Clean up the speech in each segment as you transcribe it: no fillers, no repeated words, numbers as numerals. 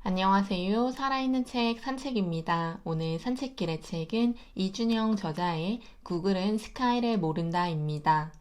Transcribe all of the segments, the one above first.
안녕하세요. 살아있는 책 산책입니다. 오늘 산책길의 책은 이준영 저자의 구글은 스카이를 모른다입니다.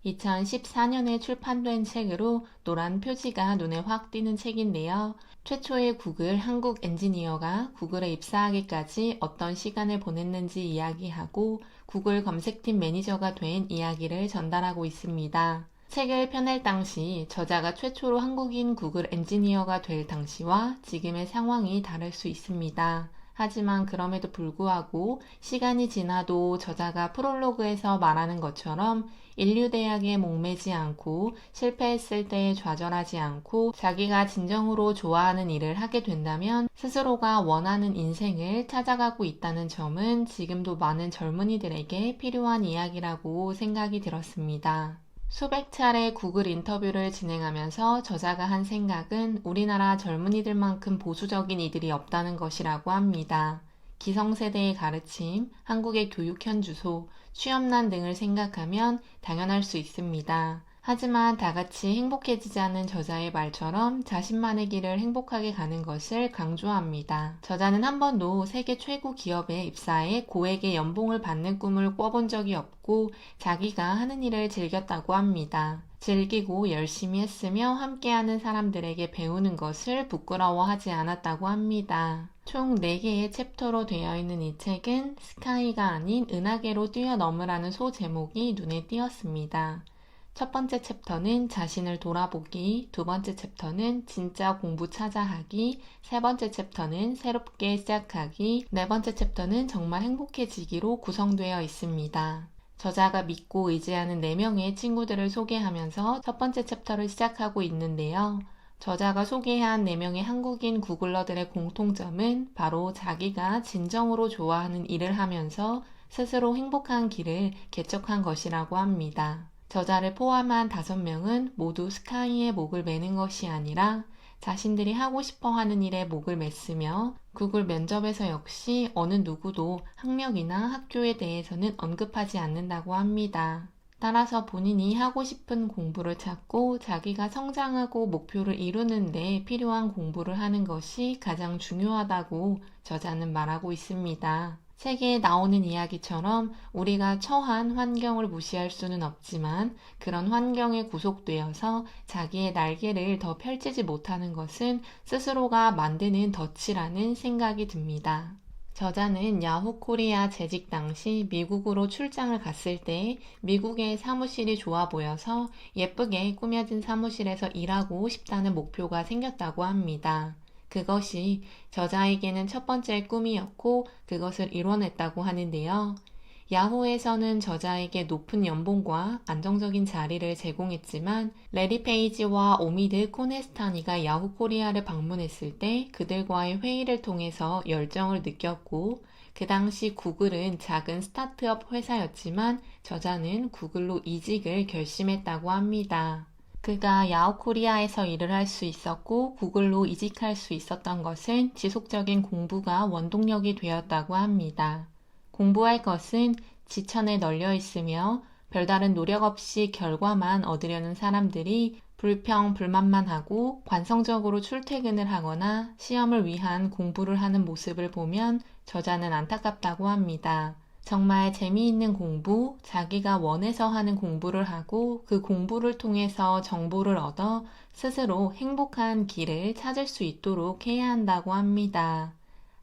2014년에 출판된 책으로 노란 표지가 눈에 확 띄는 책인데요. 최초의 구글 한국 엔지니어가 구글에 입사하기까지 어떤 시간을 보냈는지 이야기하고 구글 검색팀 매니저가 된 이야기를 전달하고 있습니다. 책을 펴낼 당시 저자가 최초로 한국인 구글 엔지니어가 될 당시와 지금의 상황이 다를 수 있습니다. 하지만 그럼에도 불구하고 시간이 지나도 저자가 프롤로그에서 말하는 것처럼 인류대학에 목매지 않고 실패했을 때 좌절하지 않고 자기가 진정으로 좋아하는 일을 하게 된다면 스스로가 원하는 인생을 찾아가고 있다는 점은 지금도 많은 젊은이들에게 필요한 이야기라고 생각이 들었습니다. 수백 차례 구글 인터뷰를 진행하면서 저자가 한 생각은 우리나라 젊은이들만큼 보수적인 이들이 없다는 것이라고 합니다. 기성세대의 가르침, 한국의 교육 현주소, 취업난 등을 생각하면 당연할 수 있습니다. 하지만 다같이 행복해지자는 저자의 말처럼 자신만의 길을 행복하게 가는 것을 강조합니다. 저자는 한 번도 세계 최고 기업에 입사해 고액의 연봉을 받는 꿈을 꿔본 적이 없고 자기가 하는 일을 즐겼다고 합니다. 즐기고 열심히 했으며 함께하는 사람들에게 배우는 것을 부끄러워하지 않았다고 합니다. 총 4개의 챕터로 되어 있는 이 책은 스카이가 아닌 은하계로 뛰어넘으라는 소제목이 눈에 띄었습니다. 첫 번째 챕터는 자신을 돌아보기, 두 번째 챕터는 진짜 공부 찾아 하기, 세 번째 챕터는 새롭게 시작하기, 네 번째 챕터는 정말 행복해지기로 구성되어 있습니다. 저자가 믿고 의지하는 4명의 친구들을 소개하면서 첫 번째 챕터를 시작하고 있는데요. 저자가 소개한 4명의 한국인 구글러들의 공통점은 바로 자기가 진정으로 좋아하는 일을 하면서 스스로 행복한 길을 개척한 것이라고 합니다. 저자를 포함한 5명은 모두 스카이의 목을 매는 것이 아니라 자신들이 하고 싶어 하는 일에 목을 맸으며 구글 면접에서 역시 어느 누구도 학력이나 학교에 대해서는 언급하지 않는다고 합니다. 따라서 본인이 하고 싶은 공부를 찾고 자기가 성장하고 목표를 이루는 데 필요한 공부를 하는 것이 가장 중요하다고 저자는 말하고 있습니다. 책에 나오는 이야기처럼 우리가 처한 환경을 무시할 수는 없지만 그런 환경에 구속되어서 자기의 날개를 더 펼치지 못하는 것은 스스로가 만드는 덫이라는 생각이 듭니다. 저자는 야후 코리아 재직 당시 미국으로 출장을 갔을 때 미국의 사무실이 좋아 보여서 예쁘게 꾸며진 사무실에서 일하고 싶다는 목표가 생겼다고 합니다. 그것이 저자에게는 첫 번째 꿈이었고 그것을 이뤄냈다고 하는데요. 야후에서는 저자에게 높은 연봉과 안정적인 자리를 제공했지만 레리 페이지와 오미드 코네스타니가 야후 코리아를 방문했을 때 그들과의 회의를 통해서 열정을 느꼈고 그 당시 구글은 작은 스타트업 회사였지만 저자는 구글로 이직을 결심했다고 합니다. 그가 야후코리아에서 일을 할 수 있었고 구글로 이직할 수 있었던 것은 지속적인 공부가 원동력이 되었다고 합니다. 공부할 것은 지천에 널려 있으며 별다른 노력 없이 결과만 얻으려는 사람들이 불평, 불만만 하고 관성적으로 출퇴근을 하거나 시험을 위한 공부를 하는 모습을 보면 저자는 안타깝다고 합니다. 정말 재미있는 공부, 자기가 원해서 하는 공부를 하고 그 공부를 통해서 정보를 얻어 스스로 행복한 길을 찾을 수 있도록 해야 한다고 합니다.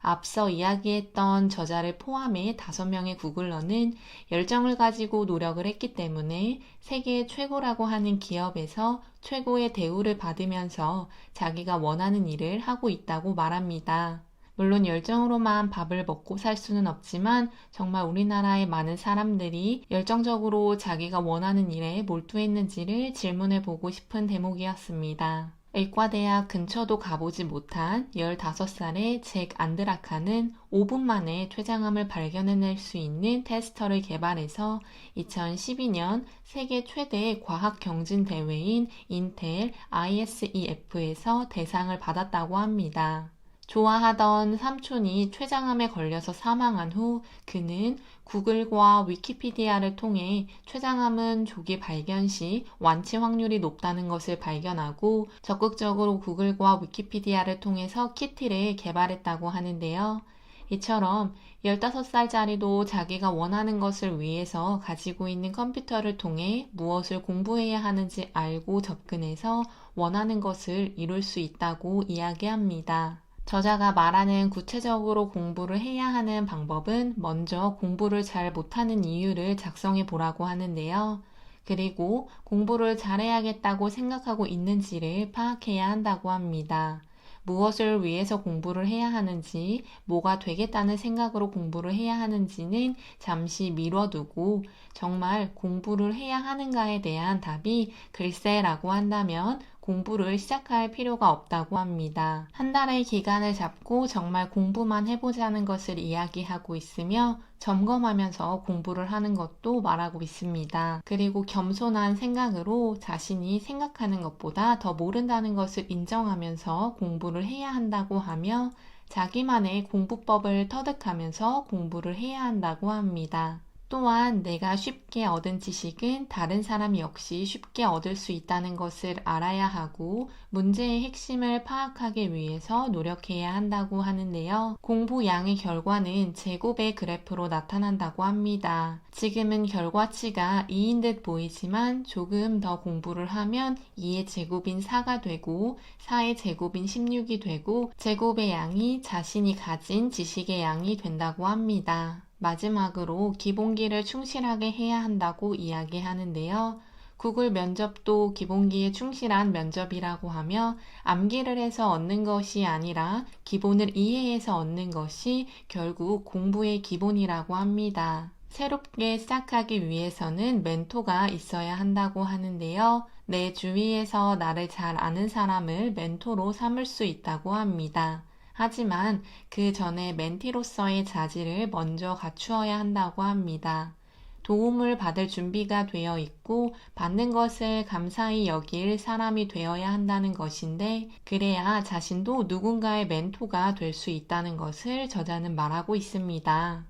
앞서 이야기했던 저자를 포함해 5명의 구글러는 열정을 가지고 노력을 했기 때문에 세계 최고라고 하는 기업에서 최고의 대우를 받으면서 자기가 원하는 일을 하고 있다고 말합니다. 물론 열정으로만 밥을 먹고 살 수는 없지만 정말 우리나라의 많은 사람들이 열정적으로 자기가 원하는 일에 몰두했는지를 질문해 보고 싶은 대목이었습니다. 의과대학 근처도 가보지 못한 15살의 잭 안드라카는 5분 만에 퇴장암을 발견해낼 수 있는 테스터를 개발해서 2012년 세계 최대 과학 경진 대회인 인텔 ISEF에서 대상을 받았다고 합니다. 좋아하던 삼촌이 췌장암에 걸려서 사망한 후 그는 구글과 위키피디아를 통해 췌장암은 조기 발견 시 완치 확률이 높다는 것을 발견하고 적극적으로 구글과 위키피디아를 통해서 키트를 개발했다고 하는데요. 이처럼 15살짜리도 자기가 원하는 것을 위해서 가지고 있는 컴퓨터를 통해 무엇을 공부해야 하는지 알고 접근해서 원하는 것을 이룰 수 있다고 이야기합니다. 저자가 말하는 구체적으로 공부를 해야 하는 방법은 먼저 공부를 잘 못하는 이유를 작성해 보라고 하는데요. 그리고 공부를 잘해야겠다고 생각하고 있는지를 파악해야 한다고 합니다. 무엇을 위해서 공부를 해야 하는지, 뭐가 되겠다는 생각으로 공부를 해야 하는지는 잠시 미뤄두고 정말 공부를 해야 하는가에 대한 답이 글쎄라고 한다면 공부를 시작할 필요가 없다고 합니다. 한 달의 기간을 잡고 정말 공부만 해보자는 것을 이야기하고 있으며 점검하면서 공부를 하는 것도 말하고 있습니다. 그리고 겸손한 생각으로 자신이 생각하는 것보다 더 모른다는 것을 인정하면서 공부를 해야 한다고 하며 자기만의 공부법을 터득하면서 공부를 해야 한다고 합니다. 또한 내가 쉽게 얻은 지식은 다른 사람 역시 쉽게 얻을 수 있다는 것을 알아야 하고 문제의 핵심을 파악하기 위해서 노력해야 한다고 하는데요. 공부 양의 결과는 제곱의 그래프로 나타난다고 합니다. 지금은 결과치가 2인 듯 보이지만 조금 더 공부를 하면 2의 제곱인 4가 되고 4의 제곱인 16이 되고 제곱의 양이 자신이 가진 지식의 양이 된다고 합니다. 마지막으로 기본기를 충실하게 해야 한다고 이야기하는데요. 구글 면접도 기본기에 충실한 면접이라고 하며 암기를 해서 얻는 것이 아니라 기본을 이해해서 얻는 것이 결국 공부의 기본이라고 합니다. 새롭게 시작하기 위해서는 멘토가 있어야 한다고 하는데요. 내 주위에서 나를 잘 아는 사람을 멘토로 삼을 수 있다고 합니다. 하지만 그 전에 멘티로서의 자질을 먼저 갖추어야 한다고 합니다. 도움을 받을 준비가 되어 있고 받는 것을 감사히 여길 사람이 되어야 한다는 것인데 그래야 자신도 누군가의 멘토가 될 수 있다는 것을 저자는 말하고 있습니다.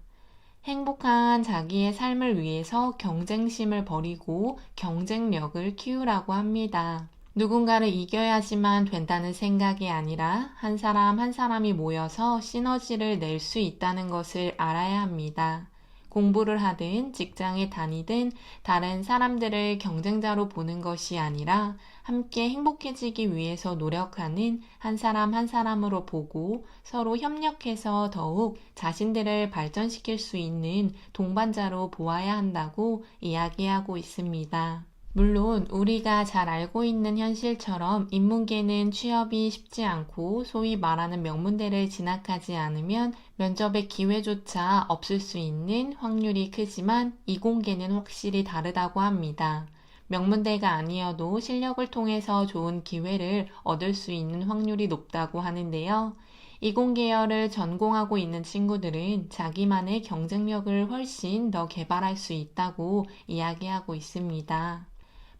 행복한 자기의 삶을 위해서 경쟁심을 버리고 경쟁력을 키우라고 합니다. 누군가를 이겨야지만 된다는 생각이 아니라 한 사람 한 사람이 모여서 시너지를 낼 수 있다는 것을 알아야 합니다. 공부를 하든 직장에 다니든 다른 사람들을 경쟁자로 보는 것이 아니라 함께 행복해지기 위해서 노력하는 한 사람 한 사람으로 보고 서로 협력해서 더욱 자신들을 발전시킬 수 있는 동반자로 보아야 한다고 이야기하고 있습니다. 물론 우리가 잘 알고 있는 현실처럼 인문계는 취업이 쉽지 않고 소위 말하는 명문대를 진학하지 않으면 면접의 기회조차 없을 수 있는 확률이 크지만 이공계는 확실히 다르다고 합니다. 명문대가 아니어도 실력을 통해서 좋은 기회를 얻을 수 있는 확률이 높다고 하는데요. 이공계열을 전공하고 있는 친구들은 자기만의 경쟁력을 훨씬 더 개발할 수 있다고 이야기하고 있습니다.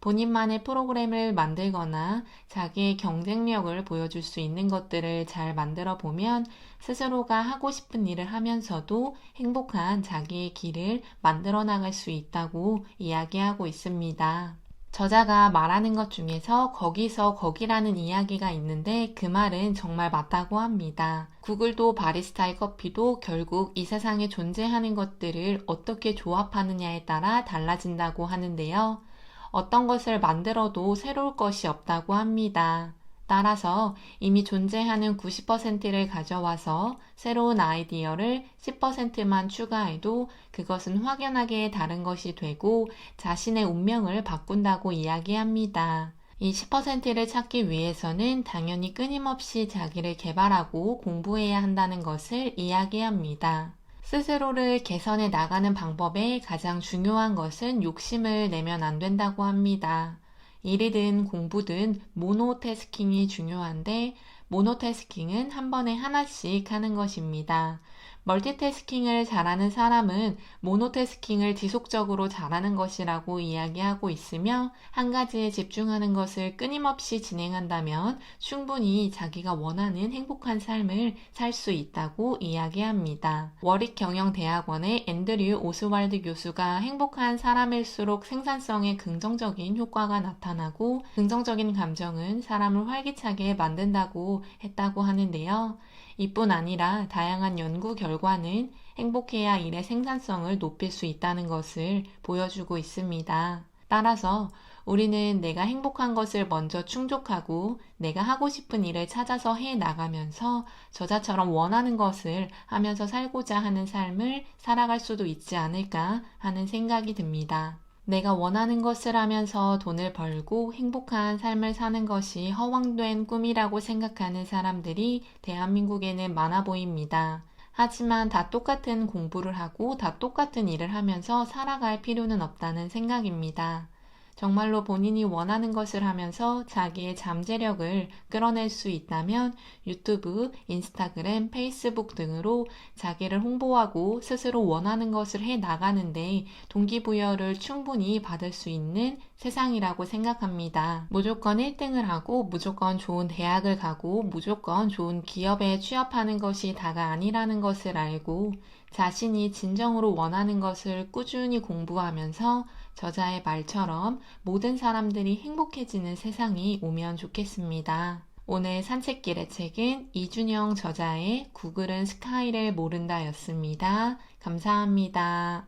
본인만의 프로그램을 만들거나 자기의 경쟁력을 보여줄 수 있는 것들을 잘 만들어 보면 스스로가 하고 싶은 일을 하면서도 행복한 자기의 길을 만들어 나갈 수 있다고 이야기하고 있습니다. 저자가 말하는 것 중에서 거기서 거기라는 이야기가 있는데 그 말은 정말 맞다고 합니다. 구글도 바리스타의 커피도 결국 이 세상에 존재하는 것들을 어떻게 조합하느냐에 따라 달라진다고 하는데요. 어떤 것을 만들어도 새로울 것이 없다고 합니다. 따라서 이미 존재하는 90%를 가져와서 새로운 아이디어를 10%만 추가해도 그것은 확연하게 다른 것이 되고 자신의 운명을 바꾼다고 이야기합니다. 이 10%를 찾기 위해서는 당연히 끊임없이 자기를 개발하고 공부해야 한다는 것을 이야기합니다. 스스로를 개선해 나가는 방법에 가장 중요한 것은 욕심을 내면 안 된다고 합니다. 일이든 공부든 모노태스킹이 중요한데 모노태스킹은 한 번에 하나씩 하는 것입니다. 멀티태스킹을 잘하는 사람은 모노태스킹을 지속적으로 잘하는 것이라고 이야기하고 있으며 한 가지에 집중하는 것을 끊임없이 진행한다면 충분히 자기가 원하는 행복한 삶을 살 수 있다고 이야기합니다. 워릭경영대학원의 앤드류 오스왈드 교수가 행복한 사람일수록 생산성에 긍정적인 효과가 나타나고 긍정적인 감정은 사람을 활기차게 만든다고 했다고 하는데요. 이뿐 아니라 다양한 연구 결과는 행복해야 일의 생산성을 높일 수 있다는 것을 보여주고 있습니다. 따라서 우리는 내가 행복한 것을 먼저 충족하고 내가 하고 싶은 일을 찾아서 해 나가면서 저자처럼 원하는 것을 하면서 살고자 하는 삶을 살아갈 수도 있지 않을까 하는 생각이 듭니다. 내가 원하는 것을 하면서 돈을 벌고 행복한 삶을 사는 것이 허황된 꿈이라고 생각하는 사람들이 대한민국에는 많아 보입니다. 하지만 다 똑같은 공부를 하고 다 똑같은 일을 하면서 살아갈 필요는 없다는 생각입니다. 정말로 본인이 원하는 것을 하면서 자기의 잠재력을 끌어낼 수 있다면 유튜브, 인스타그램, 페이스북 등으로 자기를 홍보하고 스스로 원하는 것을 해 나가는데 동기부여를 충분히 받을 수 있는 세상이라고 생각합니다. 무조건 1등을 하고 무조건 좋은 대학을 가고 무조건 좋은 기업에 취업하는 것이 다가 아니라는 것을 알고 자신이 진정으로 원하는 것을 꾸준히 공부하면서 저자의 말처럼 모든 사람들이 행복해지는 세상이 오면 좋겠습니다. 오늘 산책길의 책은 이준영 저자의 구글은 스카이를 모른다 였습니다. 감사합니다.